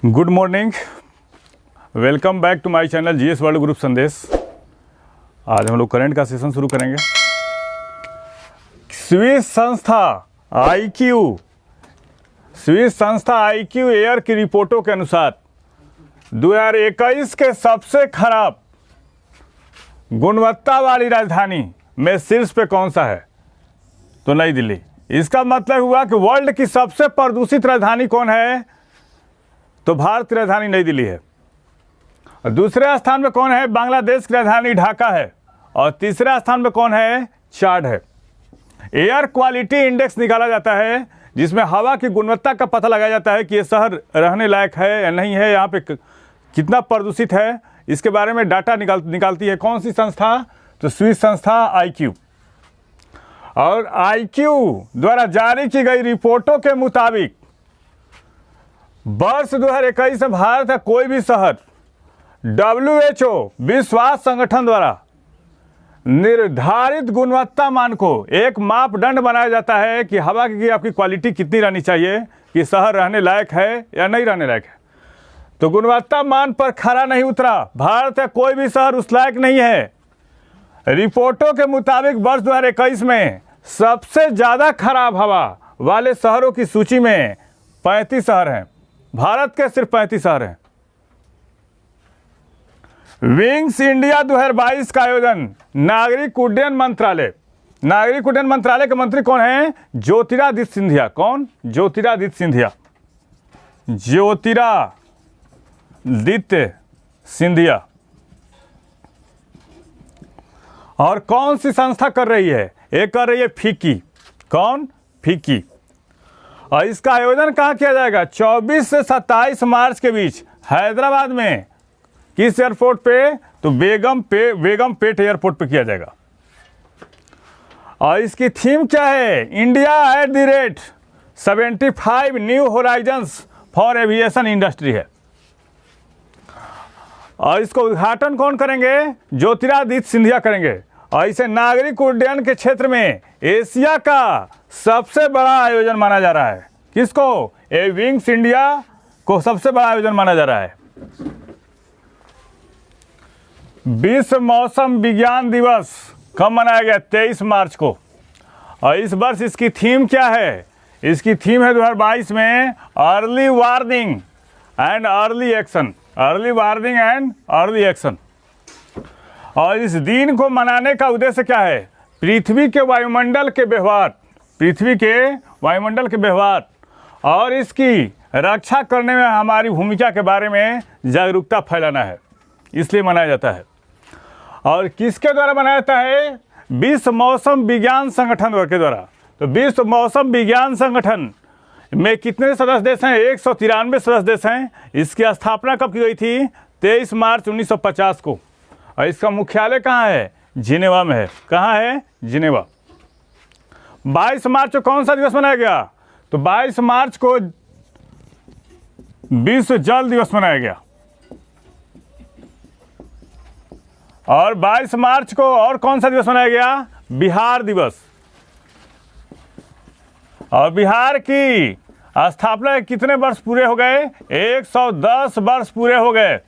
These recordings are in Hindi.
Good morning, welcome back to my channel GS world group Sandesh. आज हम लोग करंट का सेशन शुरू करेंगे। स्विस संस्था आईक्यू एयर की रिपोर्टों के अनुसार 2021 के सबसे खराब गुणवत्ता वाली राजधानी में शीर्ष पे कौन सा है? तो नई दिल्ली। इसका मतलब हुआ कि वर्ल्ड की सबसे प्रदूषित राजधानी कौन है? तो भारत की राजधानी नई दिल्ली है। और दूसरे स्थान में कौन है? बांग्लादेश की राजधानी ढाका है। और तीसरे स्थान में कौन है? चाड है। एयर क्वालिटी इंडेक्स निकाला जाता है जिसमें हवा की गुणवत्ता का पता लगाया जाता है कि ये शहर रहने लायक है या नहीं है, यहाँ पे कितना प्रदूषित है, इसके बारे में डाटा निकालती है कौन सी संस्था? तो स्विस संस्था आईक्यू। और आईक्यू द्वारा जारी की गई रिपोर्टों के मुताबिक वर्ष 2021 में भारत का कोई भी शहर WHO विश्व स्वास्थ्य संगठन द्वारा निर्धारित गुणवत्ता मान को एक मापदंड बनाया जाता है कि हवा की आपकी क्वालिटी कितनी रहनी चाहिए कि शहर रहने लायक है या नहीं रहने लायक है। तो गुणवत्ता मान पर खरा नहीं उतरा। भारत का कोई भी शहर उस लायक नहीं है। रिपोर्टों के मुताबिक वर्ष 2021 में सबसे ज़्यादा खराब हवा वाले शहरों की सूची में 35 शहर हैं। भारत के सिर्फ 35 शहर हैं। विंग्स इंडिया 2022 का आयोजन नागरिक उड्डयन मंत्रालय के मंत्री कौन हैं? ज्योतिरादित्य सिंधिया। कौन? ज्योतिरादित्य सिंधिया। और कौन सी संस्था कर रही है? एक कर रही है फिक्की। कौन? फिक्की। और इसका आयोजन कहाँ किया जाएगा? 24 से 27 मार्च के बीच हैदराबाद में। किस एयरपोर्ट पे? तो बेगमपेट एयरपोर्ट पे किया जाएगा। और इसकी थीम क्या है? India @75 new Horizons for aviation industry है। और इसको उद्घाटन कौन करेंगे? ज्योतिरादित्य सिंधिया करेंगे। और इसे नागरिक उड्डयन के क्षेत्र में एशिया का सबसे बड़ा आयोजन माना जा रहा है। किसको? विंग्स इंडिया को सबसे बड़ा आयोजन माना जा रहा है। विश्व मौसम विज्ञान दिवस कब मनाया गया? 23 मार्च को। और इस वर्ष इसकी थीम क्या है? इसकी थीम है 2022 में early warning and early action. और इस दिन को मनाने का उद्देश्य क्या है? पृथ्वी के वायुमंडल के व्यवहार और इसकी रक्षा करने में हमारी भूमिका के बारे में जागरूकता फैलाना है, इसलिए मनाया जाता है। और किसके द्वारा मनाया जाता है? विश्व मौसम विज्ञान संगठन के द्वारा। तो विश्व मौसम विज्ञान संगठन में कितने सदस्य देश हैं? 193 सदस्य देश हैं। इसकी स्थापना कब की गई थी? 23 मार्च 1950 को। और इसका मुख्यालय कहाँ है? जिनेवा में है। कहाँ है? जिनेवा। 22 मार्च को कौन सा दिवस मनाया गया? तो 22 मार्च को विश्व जल दिवस मनाया गया। और 22 मार्च को और कौन सा दिवस मनाया गया? बिहार दिवस। और बिहार की स्थापना के कितने वर्ष पूरे हो गए? 110 वर्ष पूरे हो गए।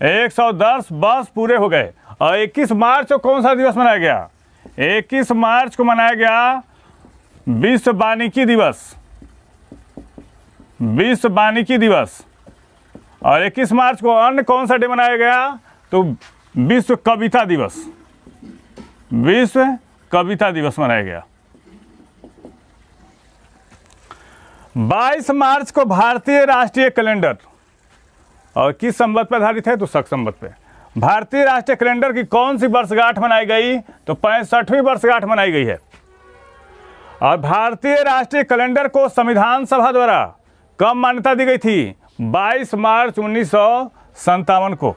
110 वर्ष पूरे हो गए। और 21 मार्च को कौन सा दिवस मनाया गया? 21 मार्च को मनाया गया विश्व वानिकी दिवस। और 21 मार्च को अन्य कौन सा डे मनाया गया? तो विश्व कविता दिवस मनाया गया। 22 मार्च को भारतीय राष्ट्रीय कैलेंडर, और किस संवत पर आधारित है? तो शक संवत पे। भारतीय राष्ट्रीय कैलेंडर की कौन सी वर्षगांठ मनाई गई? तो 65वीं वर्षगांठ मनाई गई है। और भारतीय राष्ट्रीय कैलेंडर को संविधान सभा द्वारा कब मान्यता दी गई थी? 22 मार्च 1957 को।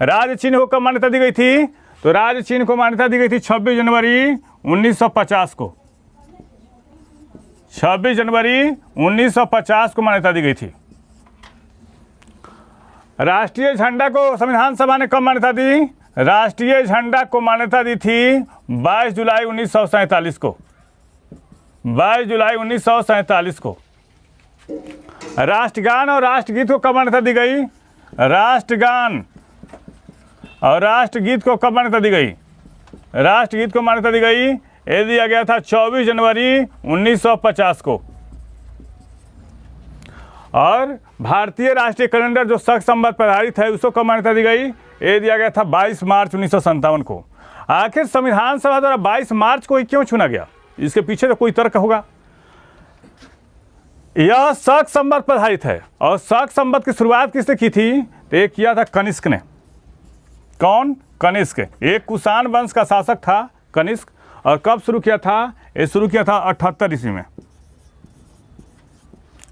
राज्य चिन्ह को कब मान्यता दी गई थी? तो राज्य चिन्ह को मान्यता दी गई थी 26 जनवरी 1950 को। 26 जनवरी 1950 को मान्यता दी गई थी। राष्ट्रीय झंडा को संविधान सभा ने कब मान्यता दी? राष्ट्रीय झंडा को मान्यता दी थी 22 जुलाई 1947 को। 22 जुलाई 1947 को। राष्ट्रगान और राष्ट्रगीत को कब मान्यता दी गई? राष्ट्रगान और राष्ट्रगीत को कब मान्यता दी गई? राष्ट्रगीत को मान्यता दी गई, ये दिया गया था 24 जनवरी 1950 को। और भारतीय राष्ट्रीय कैलेंडर जो शक संबद्ध पर आधारित है उसको कब मान्यता दी गई? ये दिया गया था 22 मार्च 1957 को। आखिर संविधान सभा द्वारा 22 मार्च को ही क्यों चुना गया? इसके पीछे तो कोई तर्क होगा। यह शक संबद्ध पर आधारित है और शक संबद्ध की शुरुआत किसने की थी? तो ये किया था कनिष्क ने। कौन? कनिष्क। एक कुषाण वंश का शासक था कनिष्क। और कब शुरू किया था? ये शुरू किया था 78 ईस्वी में।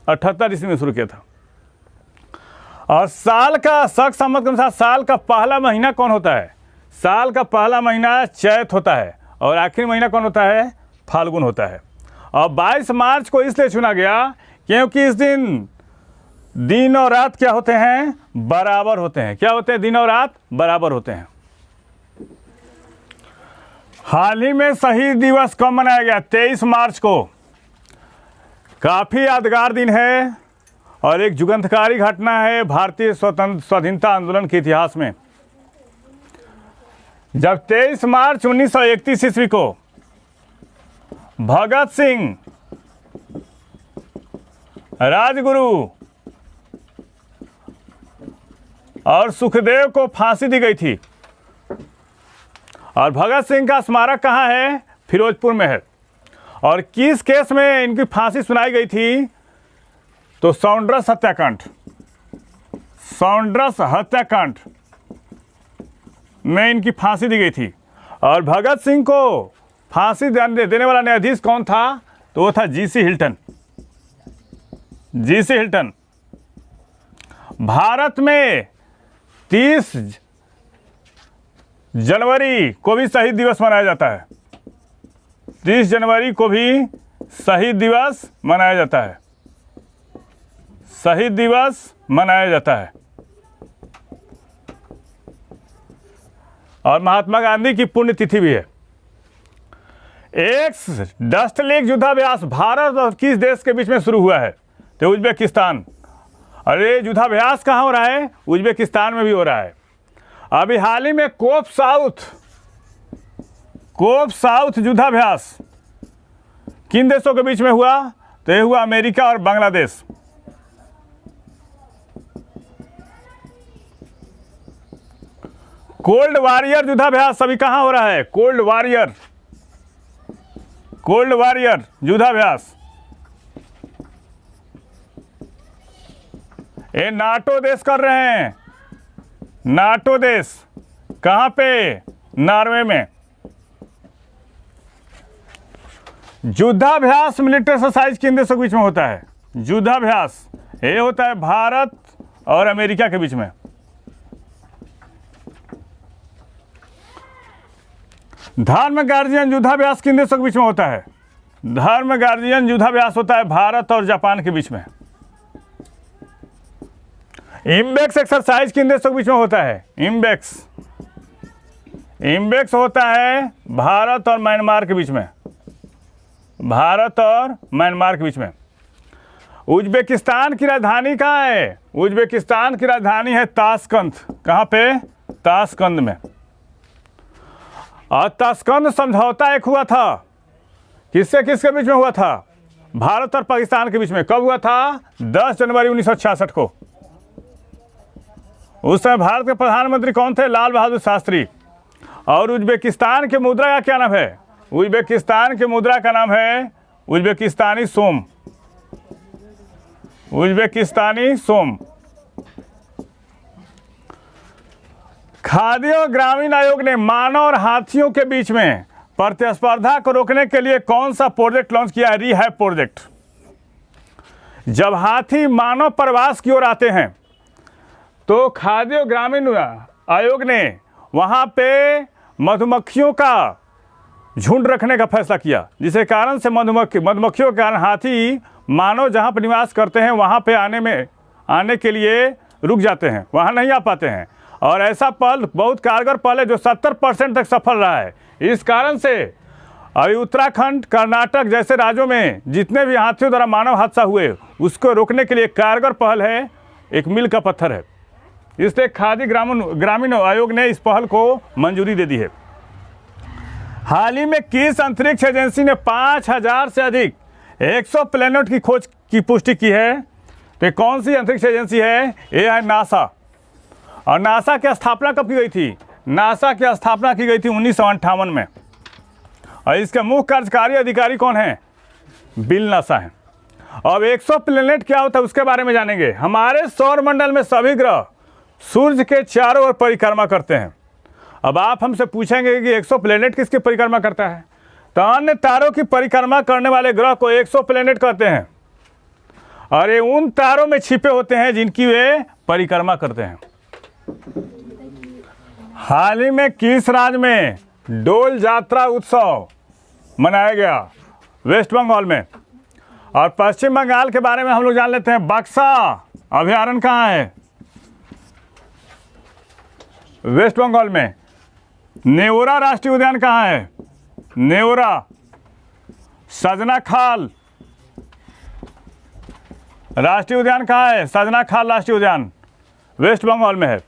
78 ईस्वी में शुरू किया था। और साल का शक संबद्ध के अनुसार साल का पहला महीना कौन होता है? साल का पहला महीना चैत होता है और आखिरी महीना कौन होता है? फाल्गुन होता है। और 22 मार्च को इसलिए चुना गया क्योंकि इस दिन दिन और रात क्या होते हैं? बराबर होते हैं। क्या होते हैं? दिन और रात बराबर होते हैं। हाल ही में शहीद दिवस कब मनाया गया? 23 मार्च को। काफ़ी यादगार दिन है और एक जुगंतकारी घटना है भारतीय स्वाधीनता आंदोलन के इतिहास में। जब 23 मार्च 1931 ईस्वी को भगत सिंह, राजगुरु और सुखदेव को फांसी दी गई थी। और भगत सिंह का स्मारक कहाँ है? फिरोजपुर में है। और किस केस में इनकी फांसी सुनाई गई थी? तो साउंड्रस हत्याकांड। साउंड्रस हत्याकांड में इनकी फांसी दी गई थी। और भगत सिंह को फांसी देने वाला न्यायाधीश कौन था? तो वो था GC Hilton. GC Hilton. Bharat में 30 जनवरी को भी शहीद दिवस मनाया जाता है। 30 जनवरी को भी शहीद दिवस मनाया जाता है। शहीद दिवस मनाया जाता है। और महात्मा गांधी की पुण्यतिथि भी है। एक डस्टलेक युद्धाभ्यास भारत और किस देश के बीच में शुरू हुआ है? तो उज्बेकिस्तान। अरे युद्धाभ्यास कहाँ हो रहा है? उज्बेकिस्तान में भी हो रहा है। अभी हाल ही में कोप साउथ युद्धाभ्यास किन देशों के बीच में हुआ? तो ये हुआ अमेरिका और बांग्लादेश। कोल्ड वॉरियर युद्धाभ्यास अभी कहाँ हो रहा है? कोल्ड वॉरियर युद्धाभ्यास ये नाटो देश कर रहे हैं। नाटो देश कहाँ पे? नॉर्वे में। युद्धाभ्यास मिलिट्री एक्सरसाइज किन देशों के बीच में होता है? युद्धाभ्यास ये होता है भारत और अमेरिका के बीच में। धर्म गार्जियन युद्धाभ्यास किन देशों के बीच में होता है? धर्म गार्जियन युद्धाभ्यास होता है भारत और जापान के बीच में। इम्बेक्स एक्सरसाइज किन देशों के बीच में होता है? इम्बेक्स होता है भारत और म्यांमार के बीच में। भारत और म्यांमार के बीच में। उज्बेकिस्तान की राजधानी कहाँ है? उज्बेकिस्तान की राजधानी है ताशकंद। कहाँ पे? ताशकंद में। और ताशकंद समझौता एक हुआ था। किससे किसके बीच में हुआ था? भारत और पाकिस्तान के बीच में। कब हुआ था? 10 जनवरी 1966 को। उस समय भारत के प्रधानमंत्री कौन थे? लाल बहादुर शास्त्री। और उज्बेकिस्तान के मुद्रा का क्या नाम है? उज्बेकिस्तान के मुद्रा का नाम है उज्बेकिस्तानी सोम। उज्बेकिस्तानी सोम। खाद्य और ग्रामीण आयोग ने मानव और हाथियों के बीच में प्रतिस्पर्धा को रोकने के लिए कौन सा प्रोजेक्ट लॉन्च किया है? Rehab project. जब हाथी मानव प्रवास की ओर आते हैं तो खाद्य और ग्रामीण आयोग ने वहाँ पे मधुमक्खियों का झुंड रखने का फैसला किया, जिसके कारण से मधुमक्खियों के कारण हाथी मानव जहाँ पर निवास करते हैं वहाँ पे आने के लिए रुक जाते हैं, वहाँ नहीं आ पाते हैं। और ऐसा पहल बहुत कारगर पहल है जो 70% तक सफल रहा है। इस कारण से अभी उत्तराखंड, कर्नाटक जैसे राज्यों में जितने भी हाथियों द्वारा मानव हादसा हुए उसको रोकने के लिए कारगर पहल है, एक मील का पत्थर है। इसलिए खादी ग्रामीण आयोग ने इस पहल को मंजूरी दे दी है। हाल ही में किस अंतरिक्ष एजेंसी ने 5000 से अधिक 100 प्लैनेट की खोज की पुष्टि की है? तो कौन सी अंतरिक्ष एजेंसी है? ये है नासा। और नासा की स्थापना कब की गई थी? नासा की स्थापना की गई थी 1958 में। और इसके मुख्य कार्यकारी अधिकारी कौन है? बिल नासा है। अब 100 प्लैनेट क्या होता है उसके बारे में जानेंगे। हमारे सौर मंडल में सभी ग्रह सूर्य के चारों ओर परिक्रमा करते हैं। अब आप हमसे पूछेंगे कि 100 प्लैनेट किसकी परिक्रमा करता है? तो अन्य तारों की परिक्रमा करने वाले ग्रह को 100 प्लैनेट कहते हैं। और ये उन तारों में छिपे होते हैं जिनकी वे परिक्रमा करते हैं। हाल ही में किस राज्य में डोल यात्रा उत्सव मनाया गया? वेस्ट बंगाल में। और पश्चिम बंगाल के बारे में हम लोग जान लेते हैं। बक्सा अभयारण्य कहाँ है? वेस्ट बंगाल में। नेवरा राष्ट्रीय उद्यान कहाँ है? नेवरा। सजना खाल राष्ट्रीय उद्यान कहाँ है? सजना खाल राष्ट्रीय उद्यान वेस्ट बंगाल में है।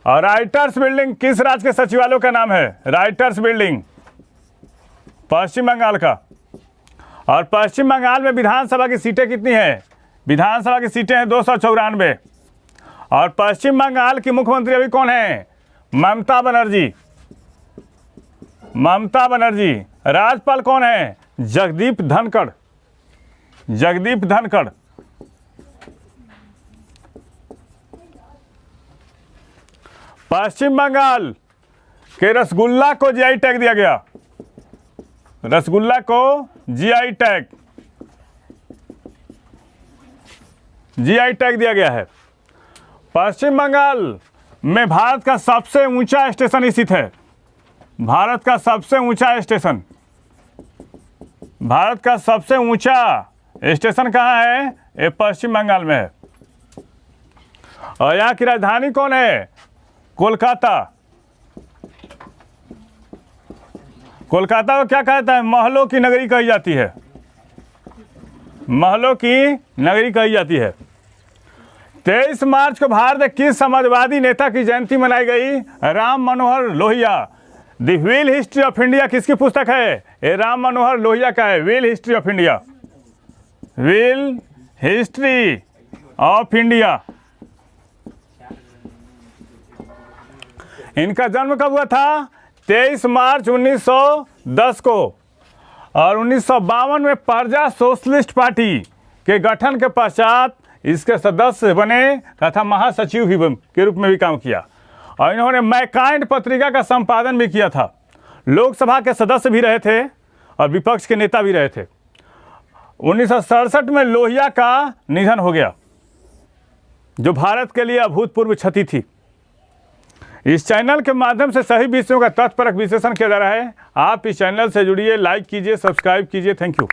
और राइटर्स बिल्डिंग किस राज्य के सचिवालय का नाम है? राइटर्स बिल्डिंग पश्चिम बंगाल का। और पश्चिम बंगाल में विधानसभा की सीटें कितनी हैं? विधानसभा की सीटें हैं 294। और पश्चिम बंगाल की मुख्यमंत्री अभी कौन है? ममता बनर्जी। ममता बनर्जी। राज्यपाल कौन है? जगदीप धनखड़। जगदीप धनखड़। पश्चिम बंगाल के रसगुल्ला को जीआई टैग दिया गया। रसगुल्ला को जीआई टैग दिया गया है। पश्चिम बंगाल में भारत का सबसे ऊंचा स्टेशन स्थित है। भारत का सबसे ऊंचा स्टेशन कहाँ है? ये पश्चिम बंगाल में है। और यहाँ की राजधानी कौन है? कोलकाता। कोलकाता को क्या कहता है? महलों की नगरी कही जाती है। महलों की नगरी कही जाती है। 23 मार्च को भारत के किस समाजवादी नेता की जयंती मनाई गई? Ram Manohar Lohia. The wheel history of India किसकी पुस्तक है? ये राम मनोहर लोहिया का है। Wheel history of India. Wheel history of India. इनका जन्म कब हुआ था? 23 मार्च 1910 को। और 1952 में प्रजा सोशलिस्ट पार्टी के गठन के पश्चात इसके सदस्य बने तथा महासचिव भी के रूप में भी काम किया। और इन्होंने मैकाइंड पत्रिका का संपादन भी किया था। लोकसभा के सदस्य भी रहे थे और विपक्ष के नेता भी रहे थे। 1967 में लोहिया का निधन हो गया, जो भारत के लिए अभूतपूर्व क्षति थी। इस चैनल के माध्यम से सही विषयों का तथ्यपरक विश्लेषण किया जा रहा है। आप इस चैनल से जुड़िए, लाइक कीजिए, सब्सक्राइब कीजिए। Thank you.